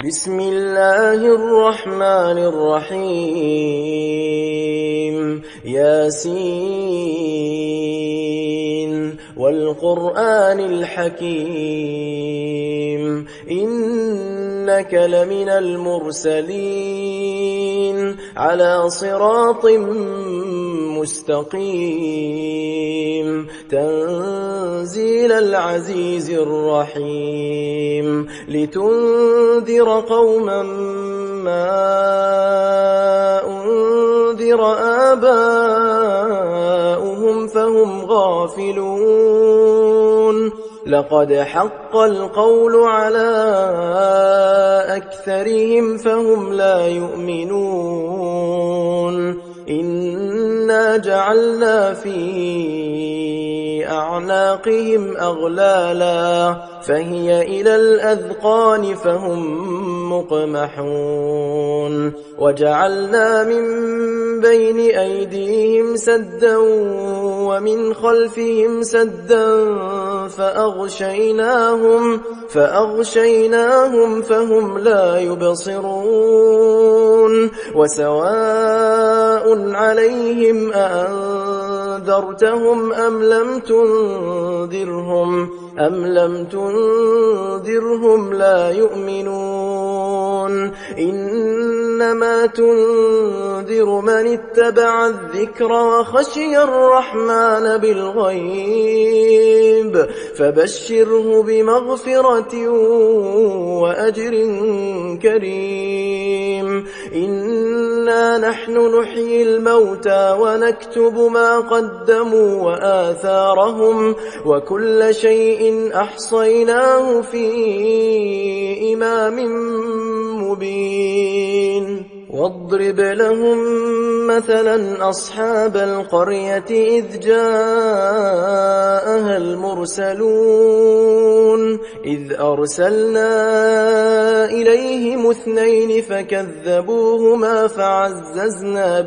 بسم الله الرحمن الرحيم ياسين والقرآن الحكيم إنك لمن المرسلين على صراط مستقيم تنزيل العزيز الرحيم لتنذر قوما ما أنذر آباؤهم فهم غافلون لقد حق القول على أكثرهم فهم لا يؤمنون إنا جعلنا في أعناقهم أغلالا فهي إلى الأذقان فهم مقمحون وجعلنا من بين أيديهم سدا ومن خلفهم سدا فأغشيناهم فهم لا يبصرون وسواء عليهم أأنذرتهم أم لم تنذرهم لا يؤمنون إنما تنذر من اتبع الذكر وخشي الرحمن بالغيب فبشره بمغفرة وأجر كريم إنا نحن نحيي الموتى ونكتب ما قدموا وآثارهم وكل شيء أحصيناه في إمام مبين واضرب لهم مثلا أصحاب القرية إذ جاءها المرسلون إذ أرسلنا إليهم 2 فكذبوهما فعززنا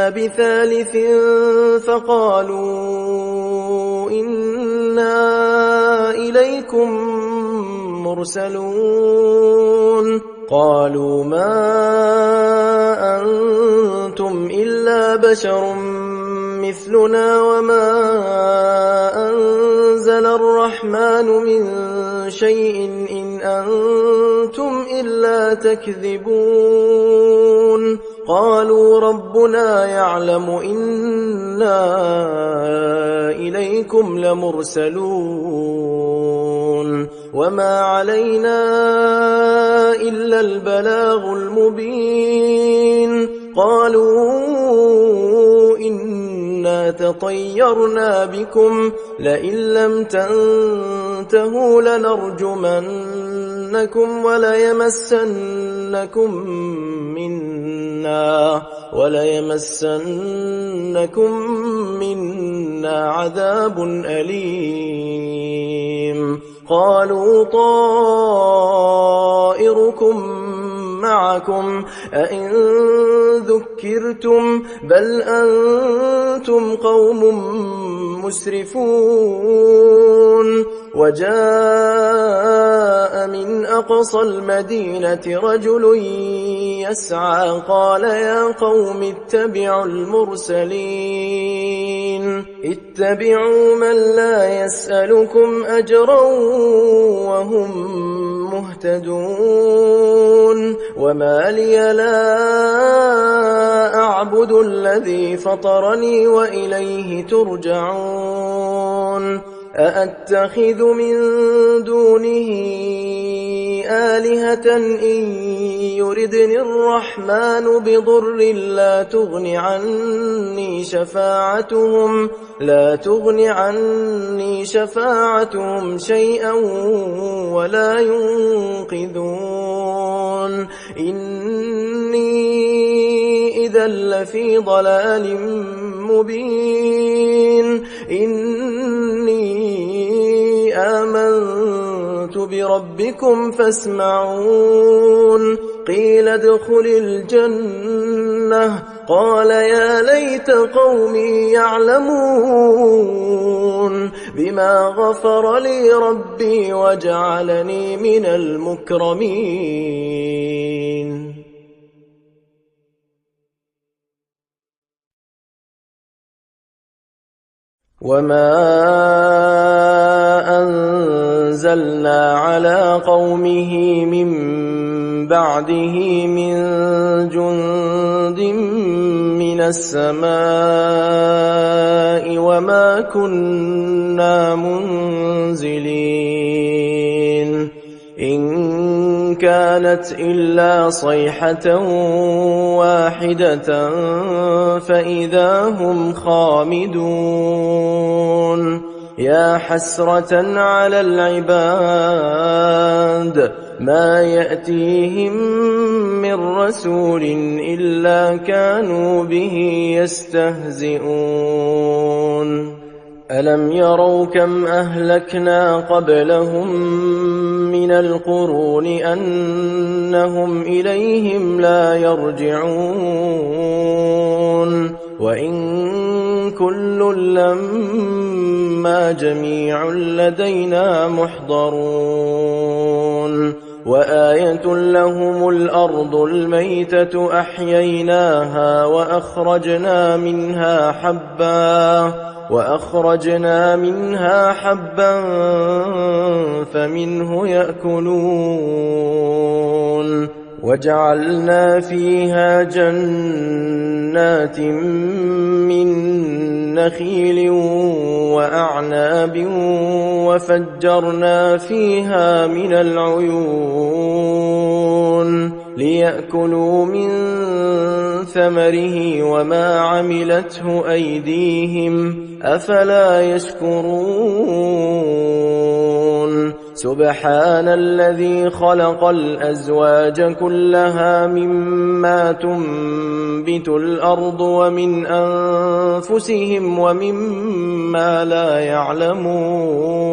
بثالث فقالوا إنا إليكم مرسلون قالوا ما أنتم إلا بشر مثلنا وما أنزل الرحمن من شيء إن أنتم إلا تكذبون قالوا ربنا يعلم إنا إليكم لمرسلون وما علينا إلا البلاغ المبين قالوا إنا تطيرنا بكم لئن لم تنتهوا لنرجمنكم وليمسنكم منا عذاب أليم قالوا طائركم معكم أئن ذكرتم بل أنتم قوم مسرفون وجاء من أقصى المدينة رجل يسعى قال يا قوم اتبعوا المرسلين اتبعوا من لا يسألكم أجرا وهم مهتدون وما لي لا أعبد الذي فطرني وإليه ترجعون أأتخذ من دونه آلهة إن يردني الرحمن بضر لا تغن عني شفاعتهم شيئا ولا ينقذون إني إذا لفي ضلال مبين إني آمنت بربكم فاسمعون قيل ادخل الجنة قال يا ليت قومي يعلمون بما غفر لي ربي وجعلني من المكرمين. وما أنزلنا على قومه من بعده من جند من السماء وما كنا منزلين إن كانت إلا صيحة واحدة فإذا هم خامدون. يا حسرة على العباد ما يأتيهم من رسول إلا كانوا به يستهزئون. ألم يروا كم أهلكنا قبلهم من القرون أنهم إليهم لا يرجعون وإن كل لما جميع لدينا محضرون. وآية لهم الأرض الميتة أحييناها وأخرجنا منها حبا فمنه يأكلون. وجعلنا فيها جنات من نخيل وأعناب وفجرنا فيها من العيون ليأكلوا من ثمره وما عملته أيديهم أفلا يشكرون. سبحان الذي خلق الأزواج كلها مما تنبت الأرض ومن أنفسهم ومما لا يعلمون.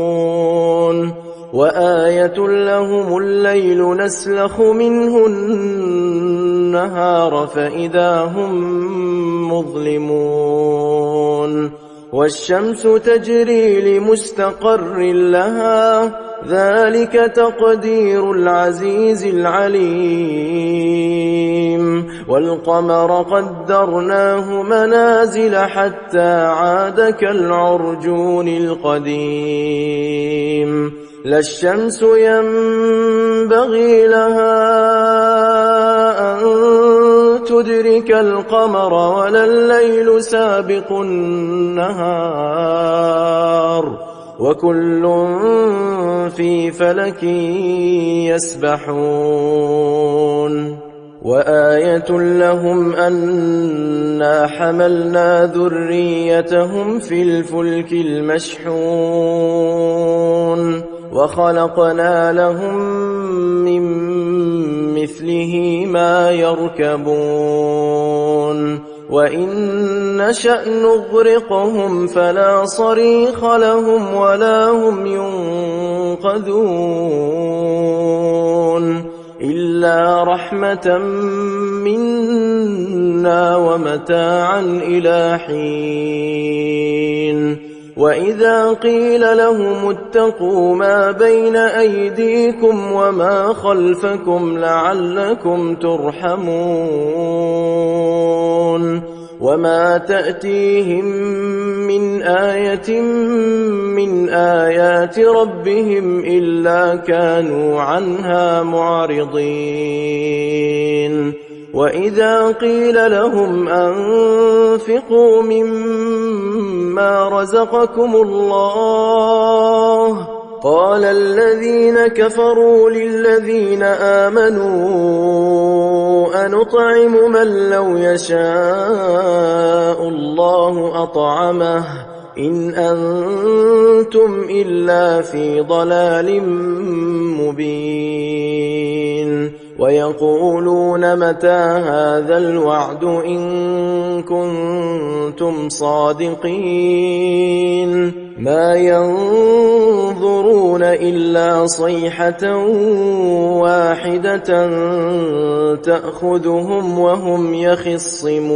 وآية لهم الليل نسلخ منه النهار فإذا هم مظلمون. والشمس تجري لمستقر لها ذلك تقدير العزيز العليم. والقمر قدرناه منازل حتى عاد كالعرجون القديم. لا الشمس ينبغي لها أن تدرك القمر ولا الليل سابق النهار وكل في فلك يسبحون. وآية لهم أنا حملنا ذريتهم في الفلك المشحون وخلقنا لهم من مثله ما يركبون. وإن نشأ نغرقهم فلا صريخ لهم ولا هم ينقذون إلا رحمة منا ومتاعا إلى حين. وإذا قيل لهم اتقوا ما بين أيديكم وما خلفكم لعلكم ترحمون. وما تأتيهم من آية من آيات ربهم إلا كانوا عنها معرضين. وإذا قيل لهم أنفقوا مما رزقكم الله قال الذين كفروا للذين آمنوا أنطعم من لو يشاء الله أطعمه إن أنتم إلا في ضلال مبين. ويقولون متى هذا الوعد إن كنتم صادقين ما ينظرون إلا صيحة واحدة تأخذهم وهم يخصمون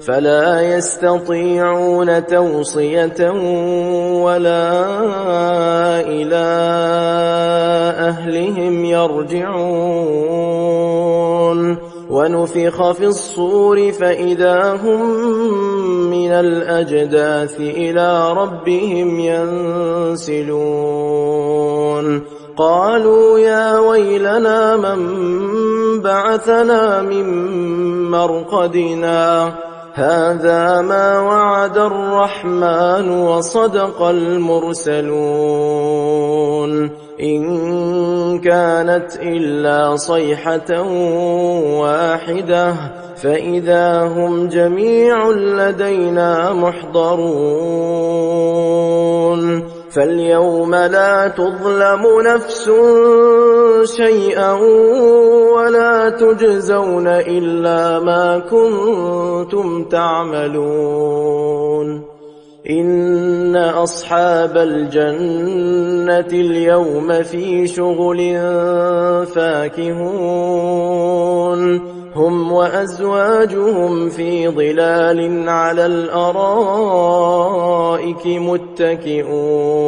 فلا يستطيعون توصية ولا إلى أهلهم يرجعون ونفخ في الصور فإذا هم من الأجداث إلى ربهم ينسلون قالوا يا ويلنا من بعثنا من مرقدنا هذا ما وعد الرحمن وصدق المرسلون إن كانت إلا صيحة واحدة فإذا هم جميع لدينا محضرون فاليوم لا تظلم نفس شيئا ولا تجزون إلا ما كنتم تعملون إن أصحاب الجنة اليوم في شغل فاكهون هم وأزواجهم في ظلال على الأرائك متكئون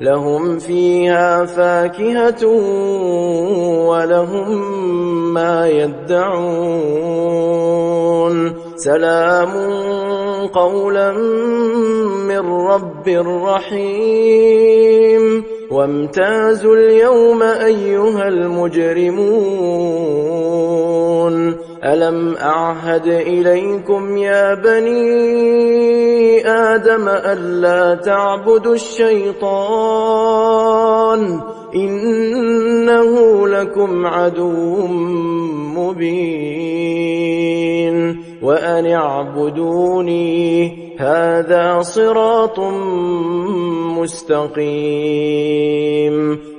لهم فيها فاكهة ولهم ما يدعون سلام قولا من رب رحيم وامتازوا اليوم أيها المجرمون ألم أعهد إليكم يا بني آدم ألا تعبدوا الشيطان إنه لكم عدو مبين وأن اعبدوني هذا صراط مستقيم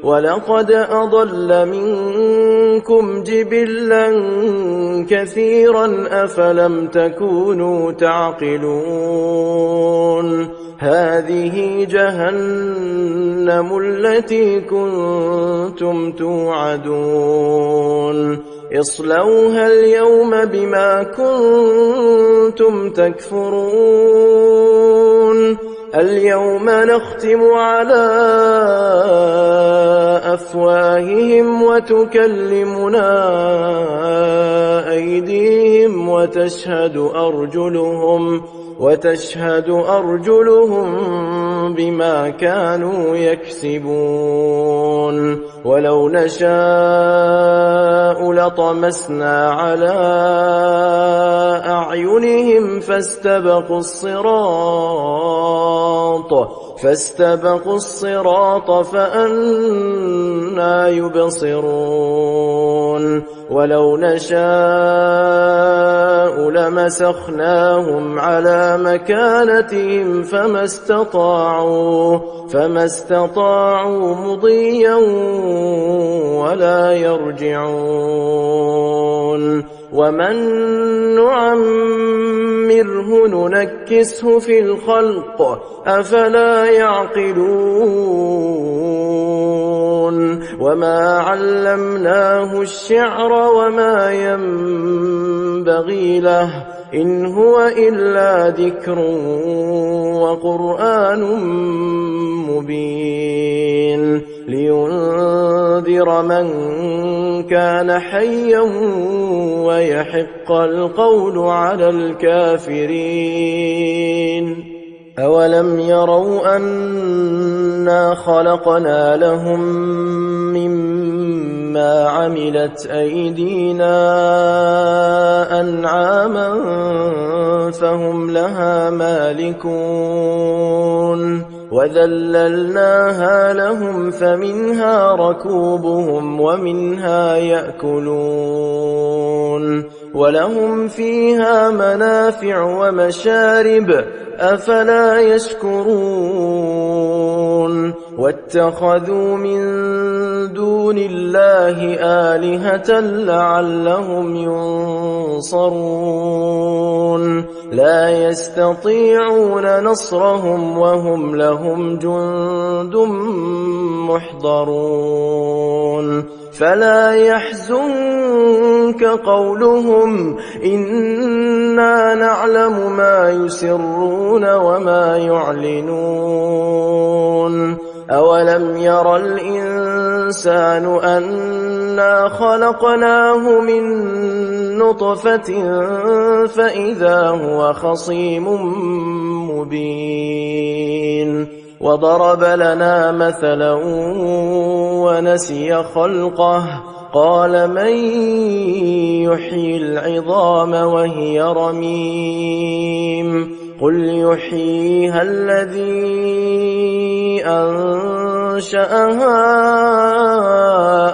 ولقد أضل منكم جبلا كثيرا أفلم تكونوا تعقلون هذه جهنم التي كنتم توعدون اصلوها اليوم بما كنتم تكفرون اليوم نختم على أفواههم وتكلمنا أيديهم وتشهد أرجلهم بما كانوا يكسبون ولو نشاء لطمسنا على أعينهم فاستبقوا الصراط فأنى يبصرون ولو نشاء لمسخناهم على مكانتهم فما استطاعوا مضيا ولا يرجعون ومن نعمره ننكسه في الخلق أفلا يعقلون وما علمناه الشعر وما ينبغي له إن هو إلا ذكر وقرآن مبين لينذر من كان حيا ويحق القول على الكافرين أولم يروا أنا خلقنا لهم مما عملت أيدينا أنعاما فهم لها مالكون وذللناها لهم فمنها ركوبهم ومنها يأكلون ولهم فيها منافع ومشارب أفلا يشكرون واتخذوا من دون الله آلهة لعلهم ينصرون لا يستطيعون نصرهم وهم لهم جند محضرون فلا يحزنك قولهم إنا نعلم ما يسرون وما يعلنون أولم ير الإنسان أنا خلقناه من نطفة فإذا هو خصيم مبين وضرب لنا مثلا ونسي خلقه قال من يحيي العظام وهي رميم قل يحييها الذي أنشأها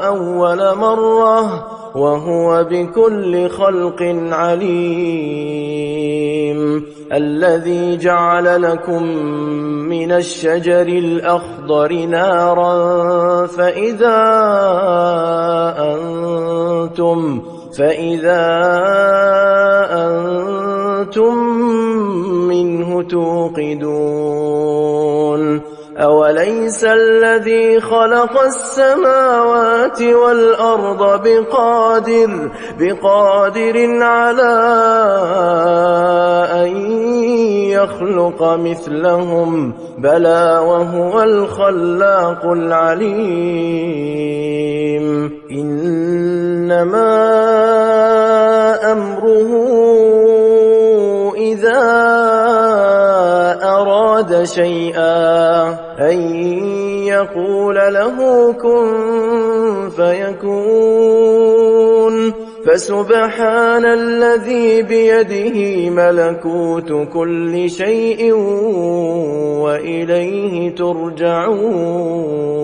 أول مرة وهو بكل خلق عليم الذي جعل لكم من الشجر الأخضر نارا فإذا أنتم منه توقدون أوليس الذي خلق السماوات والأرض بقادر على أن يخلق مثلهم بلى وهو الخلاق العليم إنما أمره إذا أراد شيئا أن يقول له كن فيكون فسبحان الذي بيده ملكوت كل شيء وإليه ترجعون